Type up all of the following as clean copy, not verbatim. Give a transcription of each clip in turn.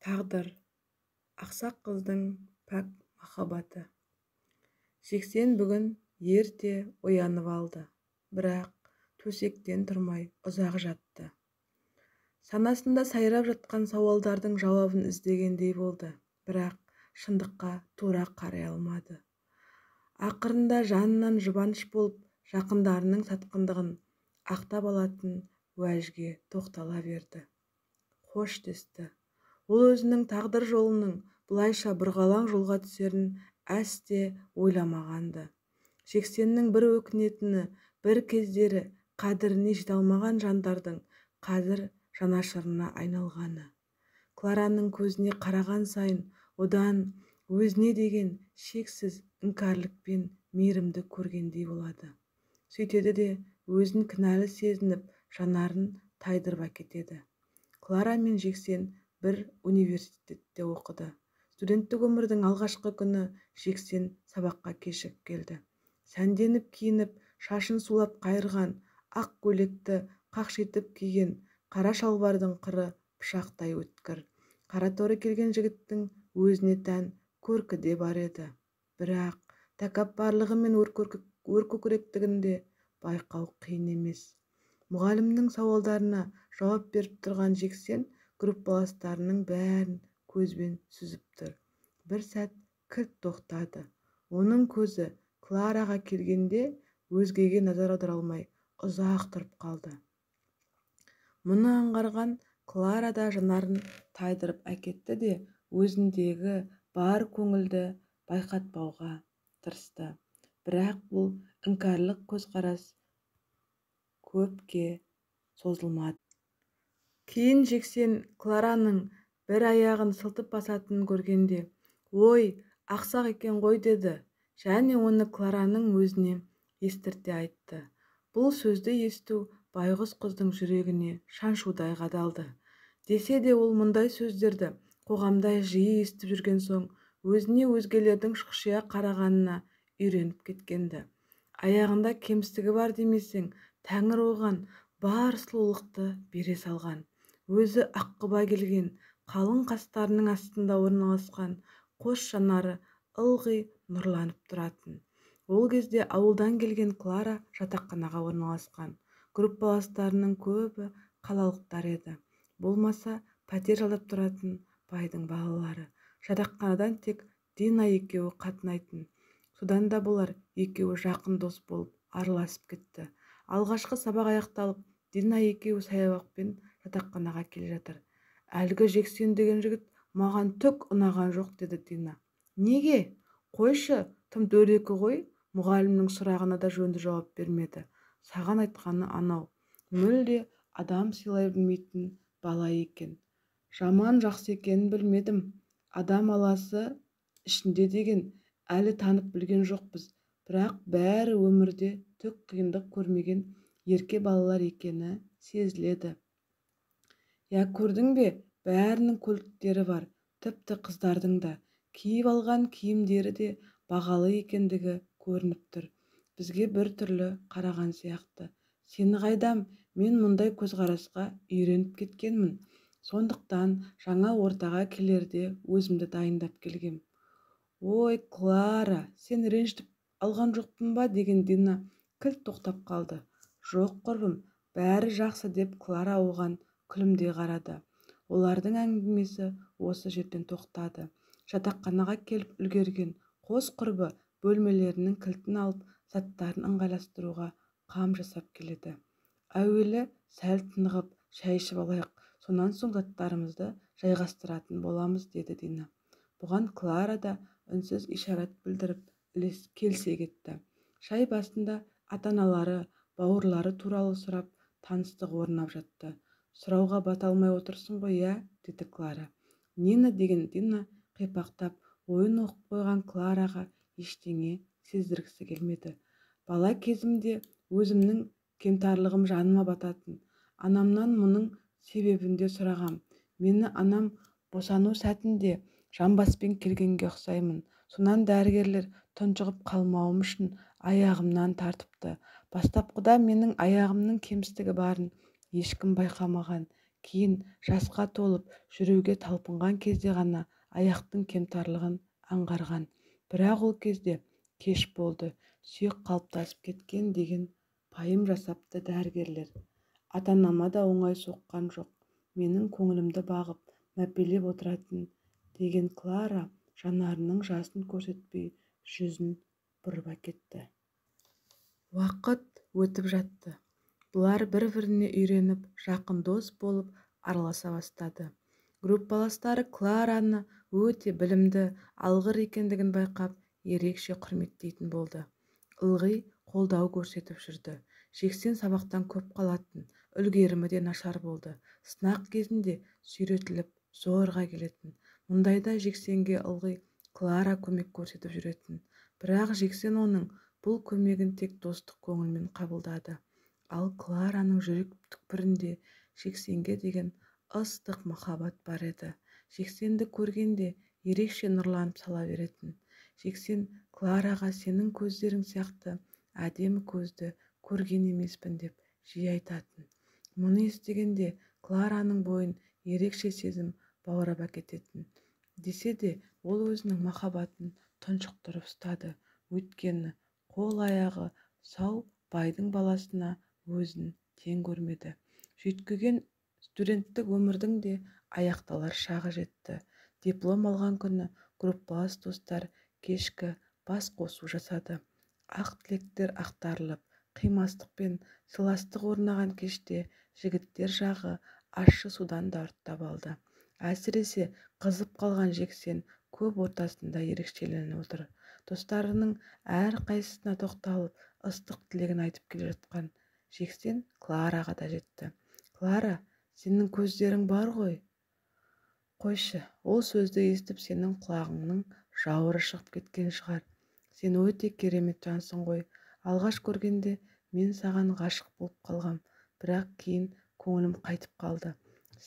Тағдыр, ақсақ қыздың пәк махаббаты. Жексен бүгін ерте оянып алды, бірақ төсектен тұрмай ұзақ жатты. Санасында сайрап жатқан сауалдардың жауабын іздегендей болды, бірақ шындыққа тура қарай алмады. Ақырында жанынан жұбаныш болып жақындарының сатқындығын ақтап алатын уәжге тоқтала берді. Қош десті. Ол өзінің тағдыр жолының бұлайша бұрғалаң жолға түсерін әсте ойламағанды. Жексеннің бір өкінетіні, бір кездері қадіріне жете алмаған жандардың қазір жанашырына айналғаны. Клараның көзіне қараған сайын одан өзіне деген шексіз іңкәрлік пен мейірімді көргендей болады. Сөйтеді де өзін кінәлі сезініп жанарын тайдырып әкетеді. Клара мен Жексен бір университетте оқыды. Студенттік өмірдің алғашқы күні Жексен сабаққа кешігіп келді. Сәнденіп киініп, шашын сулап қайырған, ақ көйлекті қақшитып киген, қара шалбардың қыры пышақтай өткір. Қара торы келген жігіттің өзіне тән көркі де бар еді. Бірақ тәкаппарлығы мен өркөкіректігінде байқау қиын емес. Мұғалімнің сауалдарына жауап беріп тұрған Жексен группаластарының бәрін көзбен сүзіп тұр. Бір сәт кілт тоқтады. Оның көзі Клараға келгенде өзгеге назар аудара алмай ұзақ тұрып қалды. Мұны аңғарған Клара да жанарын тайдырып әкетті де өзіндегі бар көңілді байқатпауға тырысты. Бірақ бұл іңкәрлік көзқарас көпке созылмады. Кейін Жексен Клараның бір аяғын сылтып басатынын көргенде, «Ой, ақсақ екен ғой» деді, және оны Клараның өзіне естірте айтты. Бұл сөзді есту байғұс қыздың жүрегіне шаншудай қадалды. Десе де ол мұндай сөздерді қоғамда жиі естіп жүрген соң, өзіне өзгелердің шұқшия қарағанына үйреніп кеткенді. Аяғында кемістігі бар демесең, Тәңір оған бар сұлулықты бере салған. Өзі аққұба келген, қалың қастарының астында орналасқан қос жанары ылғи нұрланып тұратын. Ол кезде ауылдан келген Клара жатақханаға орналасқан. Группаластарының көбі қалалықтар еді. Болмаса пәтер жалдап тұратын байдың балалары. Жатақханадан тек Дина екеуі қатынайтын. Содан да болар екеуі жақын дос болып араласып кетті. Алғашқы сабақ аяқталып, Дина екеуі саябақпен жатақханаға келе жатыр. «Әлгі Жексен деген жігіт маған түк ұнаған жоқ» деді Дина. «Неге? Қойшы, тым дөрекі ғой». Мұғалімнің сұрағына да жөнді жауап бермеді. «Саған айтқаны анау, мүлде адам сыйлай білмейтін бала екен. Жаман жақсы екенін білмедім. Адам аласы ішінде деген әлі танып білген жоқпыз. Бірақ бәрі өмірде түк қиындық көрмеген ерке балалар екені сезіледі. Я, көрдің бе, бәрінің көліктері бар, тіпті қыздардың да. Киіп алған киімдері де бағалы екендігі көрініп тұр. Бізге бір түрлі қараған сияқты. Сені қайдам, мен мұндай көзқарасқа үйреніп кеткенмін. Сондықтан жаңа ортаға келерде өзімді дайындап келгем». «Ой, Клара, сен ренжітіп алған жоқпын ба?» деген Дина кілт тоқтап қалды. «Жоқ құрбым, бәрі жақсы» деп Клара оған күлімдей қарады. Олардың әңгімесі осы жерден тоқтады. Жатақханаға келіп үлгерген қос құрбы бөлмелерінің кілтін алып, заттарын ыңғайластыруға қам жасап келеді. «Әуелі сәл тынығып, шай ішіп алайық, сонан соң заттарымызды жайғастыратын боламыз» деді Дина. Бұған Клара да үнсіз ишарат білдіріп келісе кетті. Шай басында ата-аналары, бауырлары туралы сұрап, таныстық орнап жатты. «Сұрауға бата алмай отырсың ғой, я?» деді Клара. «Нені?» деген Дина қипақтап ойын оқып қойған Клараға ештеңе сездіргісі келмеді. «Бала кезімде өзімнің кемтарлығым жаныма бататын. Анамнан мұның себебінде сұрағам. Мені анам босану сәтінде жамбаспен келгенге ұқсаймын. Сонан дәрігерлер тұншығып қалмауым үшін аяғымнан тартыпты. Бастапқыда менің аяғымның кемістігі барын ешкім байқамаған. Кейін жасқа толып жүруге талпынған кезде ғана аяқтың кемтарлығын аңғарған. Бірақ ол кезде кеш болды. Сүйек қалыптасып кеткен деген пайым жасапты дәрігерлер. Ата-анама да оңай соққан жоқ. Менің көңілімді бағып, мәпелеп отыратын деген Клара жанарының жасын көрсетпей жүзін бұрып әкетті. Уақыт өтіп жатты. Бұлар бір-біріне үйреніп, жақын дос болып араласа бастады. Группаластары Клараны өте білімді, алғыр екендігін байқап, ерекше құрметтейтін болды. Ылғи қолдау көрсетіп жүрді. Жексен сабақтан көп қалатын, үлгерімі де нашар болды. Сынақ кезінде сүйретіліп, зорға келетін. Мұндайда Жексенге ылғи Клара көмек көрсетіп жүретін. Бірақ Жексен оның бұл көмегін тек достық көңілмен қабылдады. Ал Клараның жүрек түкпірінде Жексенге деген ыстық махаббат бар еді. Жексенді көргенде ерекше нұрланып сала беретін. Жексен Клараға сенің көздерің сияқты әдемі көзді көрген емеспін деп жиі айтатын. Мұны естігенде Клараның бойын ерекше сезім баурап әкететін. Десе де ол өзінің махаббатын тұншықтырып ұстады. Өйткені қол-аяғы сау байдың баласына өзін тең көрмеді. Жүйткіген студенттік өмірдің де аяқталар шағы жетті. Диплом алған күні группалас достар кешкі бас қосу жасады. Ақ тілектер ақтарылып, қимастық пен сыйластық орнаған кеште жігіттер жағы ащы судан да ұрттап алды. Әсіресе қызып қалған Жексен көп ортасында ерекшеленіп отыр. Достарының әр қайсысына тоқталып, ыстық тілегін айтып келе жатқан Жексен Клараға да жетті. Клара, сенің көздерің бар ғой. Қойшы, ол сөзді естіп сенің құлағыңның жауыры шығып кеткен шығар. Сен өте керемет жансың ғой. Алғаш көргенде мен саған ғашық болып қалғам, бірақ кейін көңілім қайтып қалды.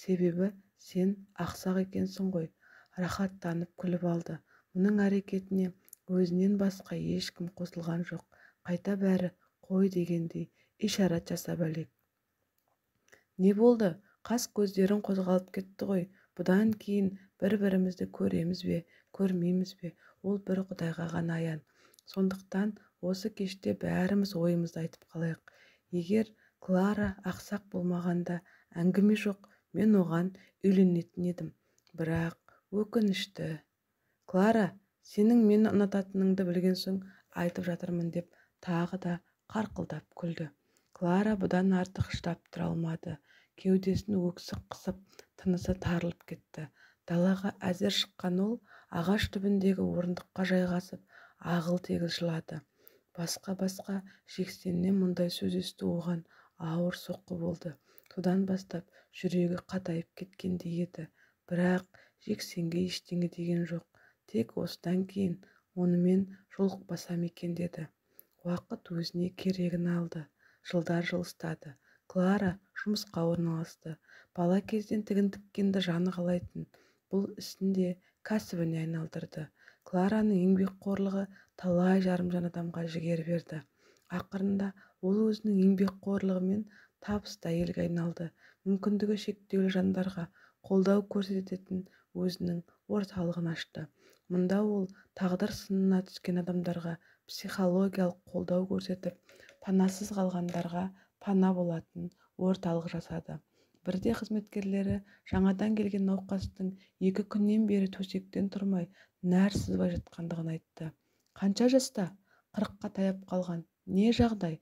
Себебі сен ақсақ екенсің ғой. Рахаттанып күліп алды. Мұның әрекетіне өзінен басқа ешкім қосылған жоқ. Қайта бәрі қой дегендей ишарат жасап әлек. Не болды? Қас көздерің қозғалып кетті ғой. Бұдан кейін бір-бірімізді көреміз бе, көрмейміз бе, ол бір Құдайға ғана аян. Сондықтан осы кеште бәріміз ойымызды айтып қалайық. Егер Клара ақсақ болмағанда әңгіме жоқ, мен оған үйленетін едім. Бірақ өкінішті. Клара, сенің мені ұнататыныңды білген соң айтып жатырмын деп тағы да қарқылдап күлді. Клара бұдан артық шыдап тұра алмады. Кеудесін өксік қысып, тынысы тарылып кетті. Далаға әзер шыққан ол ағаш түбіндегі орындыққа жайғасып, ағыл-тегіл жылады. Басқа Жексеннен мұндай сөз есту оған ауыр соққы болды. Содан бастап жүрегі қатайып кеткендей еді. Бірақ Жексенге ештеңе деген жоқ. Тек осыдан кейін онымен жолықпасам екен деді. Уақыт өзіне керегін алды. Жылдар жылыстады. Клара жұмысқа орналасты. Бала кезден тігін тіккенді жаны қалайтын. Бұл ісін де кәсібіне айналдырды. Клараның еңбекқорлығы талай жарымжан адамға жігер берді. Ақырында ол өзінің еңбекқорлығымен табысты әйелге айналды. Мүмкіндігі шектеулі жандарға қолдау көрсететін өзінің орталығын ашты. Мұнда ол тағдыр сынына түскен адамдарға психологиялық қолдау көрсетіп, панасыз қалғандарға пана болатын орталық жасады. Бірде қызметкерлері жаңадан келген науқастың 2 күннен бері төсектен тұрмай нәр сызбай жатқандығын айтты. Қанша жаста? 40-қа таяп қалған. Не жағдай?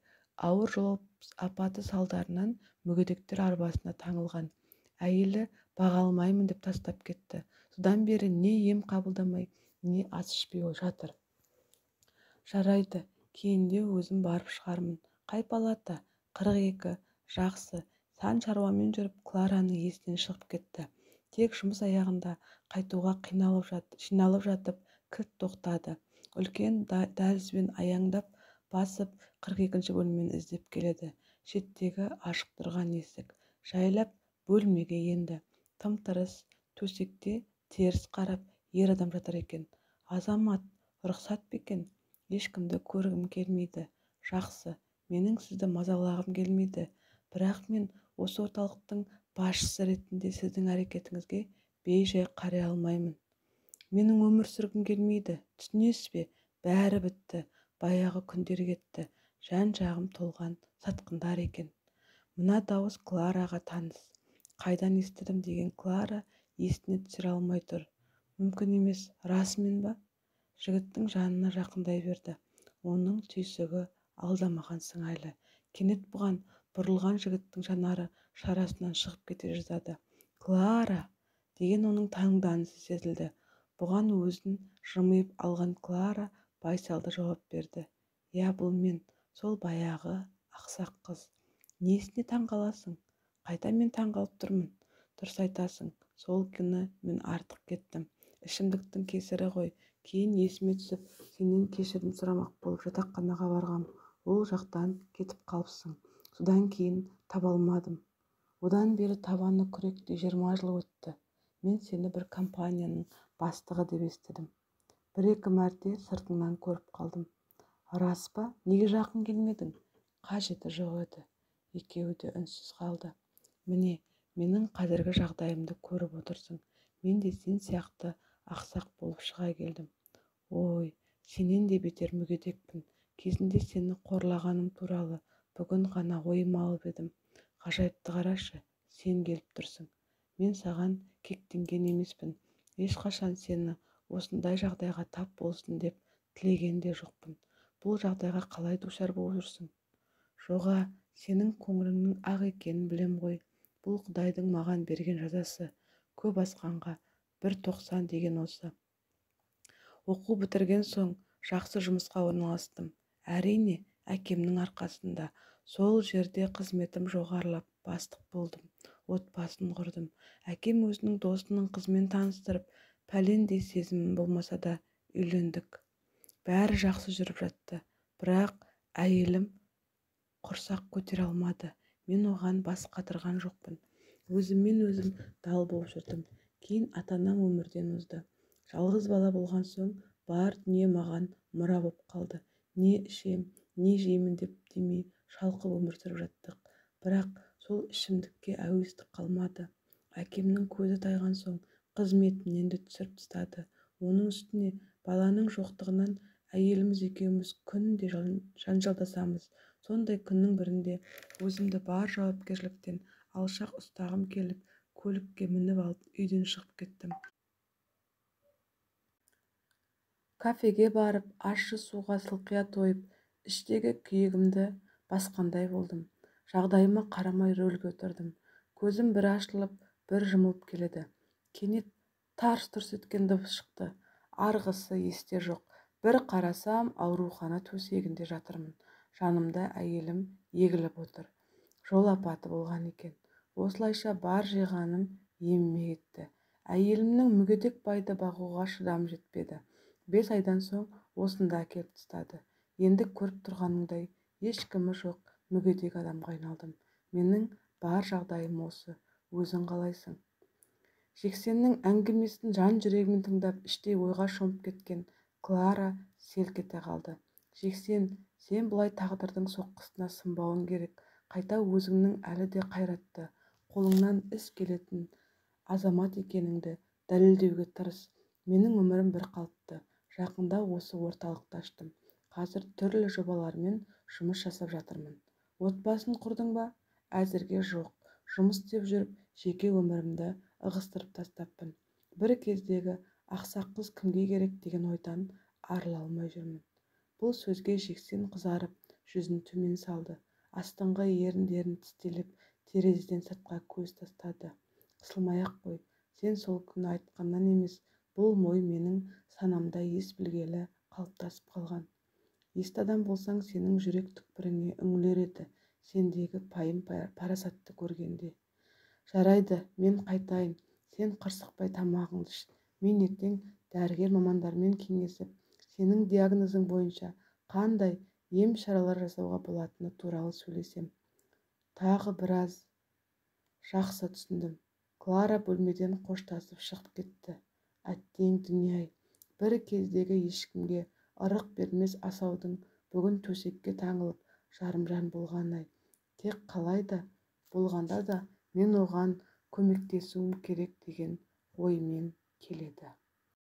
Ауыр жол апаты салдарынан мүгедектер арбасына таңылған. Әйелі баға алмаймын деп тастап кетті. Содан бері не ем қабылдамай, не ас ішпей жатыр. Жарайды, кейінде өзім барып шығармын. Қай палата? 42. Жақсы. Сан шаруамен жүріп Клараның есінен шығып кетті. Тек жұмыс аяғында қайтуға жиналып жатып кілт тоқтады. Үлкен дәлізбен аяңдап басып 42-ші бөлмені іздеп келеді. Шеттегі ашық тұрған есік. Жайлап бөлмеге енді. Тым-тырыс, төсекте теріс қарап ер адам жатыр екен. Азамат, рұқсат па екен? Ешкімді көргім келмейді. Жақсы, менің сізді мазалағым келмейді. Бірақ мен осы орталықтың басшысы ретінде сіздің әрекетіңізге бей-жай қарай алмаймын. Менің өмір сүргім келмейді, түсінесіз бе? Бәрі бітті, баяғы күндер кетті, жан-жағым толған сатқындар екен. Мына дауыс Клараға таныс. Қайдан естідім деген Клара есіне түсіре алмай тұр. Мүмкін емес, расымен ба? Жігіттің жанына жақындай берді. Оның түйсігі алдамаған сыңайлы. Кенет бұған бұрылған жігіттің жанары шарасынан шығып кете жаздады. Клара! Деген оның таңданысы сезілді. Бұған өзін жымиып алған Клара байсалды жауап берді. Я, бұл мен, сол баяғы ақсақ қыз. Несіне таңғаласың? Қайта мен таңғалып тұрмын. Дұрыс айтасың, сол күні мен артық кеттім. Ішімдіктің кесірі ғой. Кейін есіме түсіп, сенен кешірім сұрамақ болып жатақханаға барғам. Ол жақтан кетіп қалыпсың. Содан кейін таба алмадым. Одан бері табаны күректе 20 жыл өтті. Мен сені бір компанияның бастығы деп естідім. Бір-екі мәрте сыртыңнан көріп қалдым. Рас па? Неге жақын келмедің? Қажеті жоқ еді. Екеуі де үнсіз қалды. Міне, менің қазіргі жағдайымды көріп отырсың. Мен де сен сияқты ақсақ болып шыға келдім. Ой, сенен де бетер мүгедекпін. Кезінде сені қорлағаным туралы бүгін ғана ойыма алып едім. Ғажайыпты қарашы, сен келіп тұрсың. Мен саған кектенген емеспін. Ешқашан сені осындай жағдайға тап болсын деп тілеген де жоқпын. Бұл жағдайға қалай душар болып жүрсің? Жоға, сенің көңіліңнің ақ екенін білем ғой. Бұл Құдайдың маған берген жазасы. Көп асқанға 1.90 деген осы. Оқу бітірген соң жақсы жұмысқа орналастым. Әрине, әкемнің арқасында. Сол жерде қызметім жоғарылап бастық болдым. Отбасын құрдым. Әкем өзінің досының қызымен таныстырып, пәлендей сезімім болмаса да үйлендік. Бәрі жақсы жүріп жатты. Бірақ әйелім құрсақ көтере алмады. Мен оған бас қатырған жоқпын. Өзіммен өзім дал болып жүрдім. Кейін ата-анам өмірден озды. Жалғыз бала болған соң бар дүние маған мұра боп қалды. Не ішем, не жеймін деп демей шалқып өмір сүріп жаттық. Бірақ сол ішімдікке әуестік қалмады. Әкемнің көзі тайған соң қызметінен де түсіріп тастады. Оның үстіне баланың жоқтығынан әйеліміз екеуміз күнде жанжалдасамыз. Сондай күннің бірінде өзімді бар жауапкершіліктен алшақ ұстағым келіп, көлікке мініп алып үйден шығып кеттім. Кафеге барып, ащы суға сылқия тойып, іштегі күйігімді басқандай болдым. Жағдайыма қарамай рөлге отырдым. Көзім бір ашылып, бір жұмылып келеді. Кенет тарс-тұрс еткен дыбыс шықты. Арғысы есте жоқ. Bir қарасам, аурухана төсегінде жатырмын. Жанымда әйелім егіліп отыр. Жол апаты болған екен. Осылайша бар жиғаным еміме кетті. Әйелімнің мүгедек байды бағуға шыдам жетпеді. 5 айдан соң осында әкеліп тастады. Енді көріп тұрғаныңдай ешкімі жоқ мүгедек адамға айналдым. Менің бар жағдайым осы. Өзің қалайсың? Жексеннің әңгімесін жан жүрегімен тыңдап, іштей ойға шомып кеткен Клара селк ете қалды. Жексен, сен бұлай тағдырдың соққысына сынбауың керек. Қайта өзіңнің әлі де қайратты, қолыңнан іс келетін азамат екеніңді дәлелдеуге тырыс. Менің өмірім бір қалыпты. Жақында осы орталықты аштым. Қазір түрлі жобалармен жұмыс жасап жатырмын. Отбасын құрдың ба? Әзірге жоқ. Жұмыс істеп жүріп, жеке өмірімді ығыстырып тастаппын. Бір кездегі ақсақ қыз кімге керек деген ойдан арыла алмай жүрмін. Бұл сөзге Жексен қызарып, жүзін төмен салды. Астыңғы еріндерін тістелеп, терезеден сыртқа көз тастады. Қысылмай-ақ қой, сен сол күні айтқаннан емес, бұл ой менің санамда ес білгелі қалыптасып қалған. Есті адам болсаң, сенің жүрек түкпіріңе үңілер еді, сендегі пайым парасатты көргенде. Жарайды, мен қайтайын, сен қырсықпай тамағыңды іш. Мен ертең дәрігер мамандармен кеңесіп, сенің диагнозың бойынша қандай ем шаралар жасауға болатыны туралы сөйлесем. Тағы біраз. Жақсы, түсіндім. Клара бөлмеден қоштасып шығып кетті. Әттең дүние-ай, бір кездегі ешкімге ырық бермес асаудың бүгін төсекке таңылып жарым-жан болған-ай. Тек қалай да болғанда да мен оған көмектесуім керек деген оймен келеді.